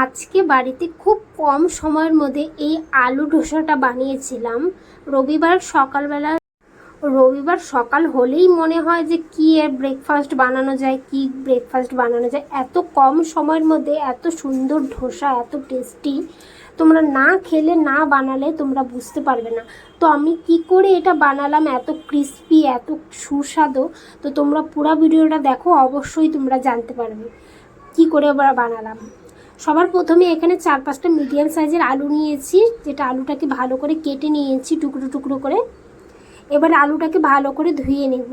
আজকে বাড়িতে খুব কম সময়ের মধ্যে এই আলু ধোসাটা বানিয়েছিলাম। রবিবার সকাল হলেই মনে হয় যে কি এর ব্রেকফাস্ট বানানো যায়। এত কম সময়ের মধ্যে এত সুন্দর ধোসা, এত টেস্টি, তোমরা না খেলে না বানালে তোমরা বুঝতে পারবে না। তো আমি কি করে এটা বানালাম, এত ক্রিস্পি, এত সুস্বাদু, তো তোমরা পুরো ভিডিওটা দেখো, অবশ্যই তোমরা জানতে পারবে কি করে বানালাম। সবার প্রথমে এখানে 4-5টা মিডিয়াম সাইজের আলু নিয়েছি, যেটা আলুটাকে ভালো করে কেটে নিয়েছি টুকরো টুকরো করে। এবার আলুটাকে ভালো করে ধুয়ে নেব।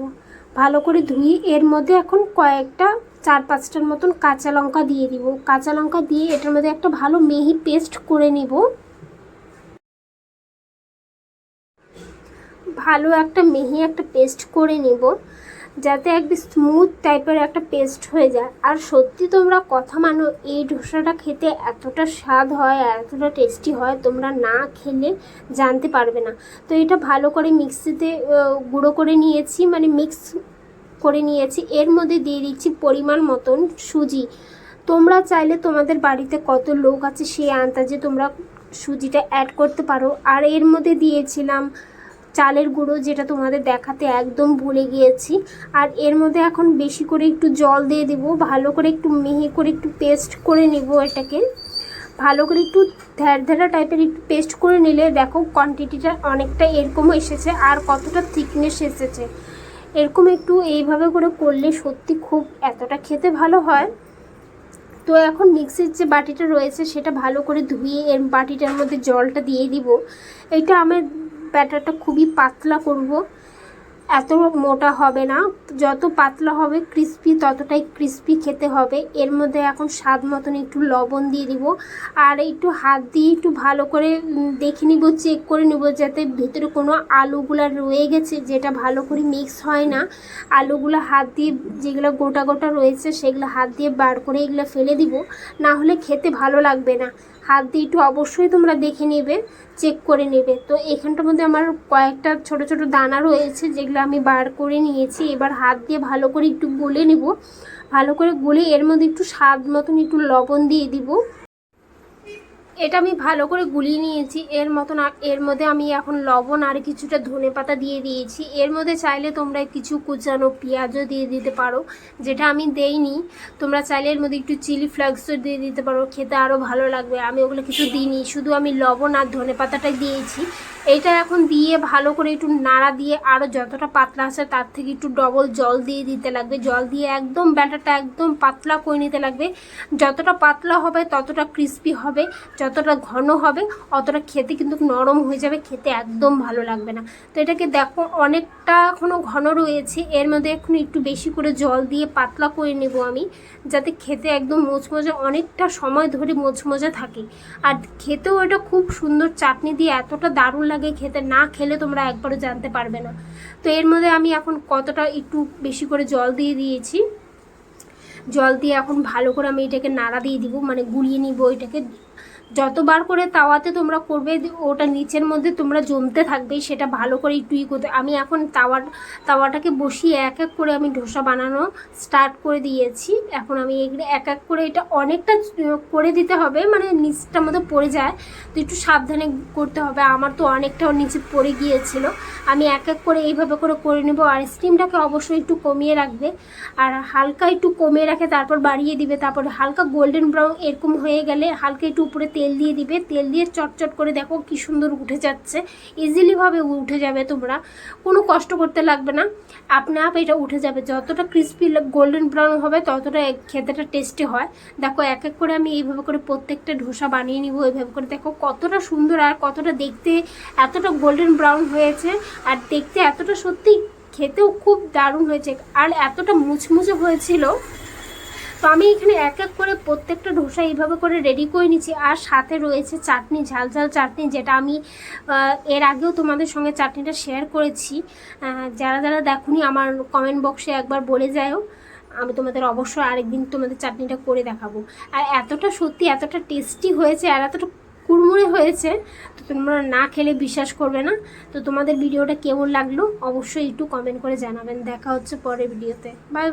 ভালো করে ধুয়ে এর মধ্যে এখন কয়েকটা 4-5টার মতন কাঁচা লঙ্কা দিয়ে দিব। কাঁচা লঙ্কা দিয়ে এটার মধ্যে একটা ভালো মিহি পেস্ট করে নিব। ভালো একটা মিহি একটা পেস্ট করে নিব, যাতে একদম স্মুথ টাইপের একটা পেস্ট হয়ে যায়। আর সত্যি তোমরা কথা মানো, এই ধোসাটা খেতে এতটা স্বাদ হয়, এতটা টেস্টি হয়, তোমরা না খেলে জানতে পারবে না। তো এটা ভালো করে মিক্সিতে গুঁড়ো করে নিয়েছি, মানে মিক্স করে নিয়েছি। এর মধ্যে দিয়ে দিচ্ছি পরিমাণ মতন সুজি। তোমরা চাইলে তোমাদের বাড়িতে কত লোক আছে সেই আন্দাজে তোমরা সুজিটা অ্যাড করতে পারো। আর এর মধ্যে দিয়েছিলাম চালের গুঁড়ো, যেটা তোমাদের দেখাতে একদম ভুলে গিয়েছি। আর এর মধ্যে এখন বেশি করে একটু জল দিয়ে দেবো, ভালো করে একটু মিহি করে একটু পেস্ট করে নেব। এটাকে ভালো করে একটু ধ্যাড়া টাইপের একটু পেস্ট করে নিলে দেখো কোয়ান্টিটিটা অনেকটা এরকম এসেছে, আর কতটা থিকনেস এসেছে। এরকম একটু এইভাবে করে করলে সত্যি খুব এতটা খেতে ভালো হয়। তো এখন মিক্সির যে বাটিটা রয়েছে সেটা ভালো করে ধুয়ে এর বাটিটার মধ্যে জলটা দিয়ে দিব। এটা আমার ব্যাটারটা খুবই পাতলা করব, এত মোটা হবে না। যত পাতলা হবে ক্রিস্পি, ততটাই ক্রিস্পি খেতে হবে। এর মধ্যে এখন স্বাদ মতন একটু লবণ দিয়ে দিব। আর একটু হাত দিয়ে একটু ভালো করে দেখে নিব, চেক করে নিব, যাতে ভিতরে কোনো আলুগুলো রয়ে গেছে, যেটা ভালো করে মিক্স হয় না। আলুগুলো হাত দিয়ে যেগুলো গোটা গোটা রয়েছে সেগুলো হাত দিয়ে বার করে এগুলো ফেলে দিব, না হলে খেতে ভালো লাগবে না। হাত দিয়ে একটু অবশ্যই তোমরা দেখে নেবে, চেক করে নেবে। তো এখানটার মধ্যে আমার কয়েকটা ছোট ছোট দানা রয়েছে, যেগুলো আমি বার করে নিয়েছি। এবার হাত দিয়ে ভালো করে একটু গুলে নেব। ভালো করে গুলে এর মধ্যে একটু স্বাদ মতন একটু লবণ দিয়ে দিব। এটা আমি ভালো করে গুলিয়ে নিয়েছি এর মধ্যে আমি এখন লবণ আর কিছুটা ধনেপাতা দিয়ে দিয়েছি। এর মধ্যে চাইলে তোমরা কিছু কুচানো পেঁয়াজও দিয়ে দিতে পারো, যেটা আমি দেইনি। তোমরা চাইলে এর মধ্যে একটু চিলি ফ্লেক্সও দিয়ে দিতে পারো, খেতে আরও ভালো লাগবে। আমি ওগুলো কিছু দিইনি, শুধু আমি লবণ আর ধনেপাতাটা দিয়েছি। এইটা এখন দিয়ে ভালো করে একটু নাড়া দিয়ে আরও যতটা পাতলা আছে তার থেকে একটু ডবল জল দিয়ে দিতে লাগবে। জল দিয়ে একদম ব্যাটারটা একদম পাতলা করে নিতে লাগবে। যতটা পাতলা হবে ততটা ক্রিস্পি হবে, যতটা ঘন হবে অতটা খেতে কিন্তু নরম হয়ে যাবে, খেতে একদম ভালো লাগবে না। তো এটাকে দেখো অনেকটা এখনও ঘন রয়েছে, এর মধ্যে এখন একটু বেশি করে জল দিয়ে পাতলা করে নেব আমি, যাতে খেতে একদম মোচমোচে অনেকটা সময় ধরে মোচমোচে থাকে। আর খেতেও এটা খুব সুন্দর, চাটনি দিয়ে এতটা দারুণ লাগে খেতে, না খেলে তোমরা একবারও জানতে পারবে না। তো এর মধ্যে আমি এখন কতটা একটু বেশি করে জল দিয়ে দিয়েছি। জল দিয়ে এখন ভালো করে আমি এটাকে নাড়া দিয়ে দিব, মানে গুলিয়ে নিব। এটাকে যতবার করে তাওয়াতে তোমরা করবে ওটা নিচের মধ্যে তোমরা জমতে থাকবে, সেটা ভালো করে একটু করতে। আমি এখন তাওয়াটাকে বসিয়ে এক এক করে আমি ধোসা বানানো স্টার্ট করে দিয়েছি। এখন আমি এগুলো এক এক করে, এটা অনেকটা করে দিতে হবে, মানে নিচটার মধ্যে পড়ে যায়, তো একটু সাবধানে করতে হবে। আমার তো অনেকটা নিচে পড়ে গিয়েছিল। আমি এক এক করে এইভাবে করে নেব। আর স্টিমটাকে অবশ্যই একটু কমিয়ে রাখবে, আর হালকা একটু কমিয়ে রাখে তারপর বাড়িয়ে দিবে। তারপরে হালকা গোল্ডেন ব্রাউন এরকম হয়ে গেলে হালকা একটু উপরে তেল দিয়ে দিবে। তেল দিয়ে চটচট করে দেখো কি সুন্দর উঠে যাচ্ছে, ইজিলিভাবে উঠে যাবে, তোমরা কোনো কষ্ট করতে লাগবে না, আপনা আপ এটা উঠে যাবে। যতটা ক্রিস্পি গোল্ডেন ব্রাউন হবে ততটা খেতেটা টেস্টি হয়। দেখো এক এক করে আমি এইভাবে করে প্রত্যেকটা ধোসা বানিয়ে নিব। এইভাবে করে দেখো কতটা সুন্দর, আর কতটা দেখতে এতটা গোল্ডেন ব্রাউন হয়েছে, আর দেখতে এতটা সত্যি খেতেও খুব দারুণ হয়েছে, আর এতটা মুচমুচে হয়েছিল। তো আমি এখানে এক এক করে প্রত্যেকটা ধোসা এইভাবে করে রেডি করে নিচ্ছি। আর সাথে রয়েছে চাটনি, ঝাল ঝাল চাটনি, যেটা আমি এর আগেও তোমাদের সঙ্গে চাটনিটা শেয়ার করেছি। যারা যারা দেখোনি আমার কমেন্ট বক্সে একবার বলে যাও, আমি তোমাদের অবশ্যই আরেকদিন তোমাদের চাটনিটা করে দেখাবো। আর এতটা সত্যি এতটা টেস্টি হয়েছে, আর এতটা কুড়মুড়ে হয়েছে, তো তোমরা না খেলে বিশ্বাস করবে না। তো তোমাদের ভিডিওটা কেমন লাগলো অবশ্যই একটু কমেন্ট করে জানাবেন। দেখা হচ্ছে পরের ভিডিওতে। বাই।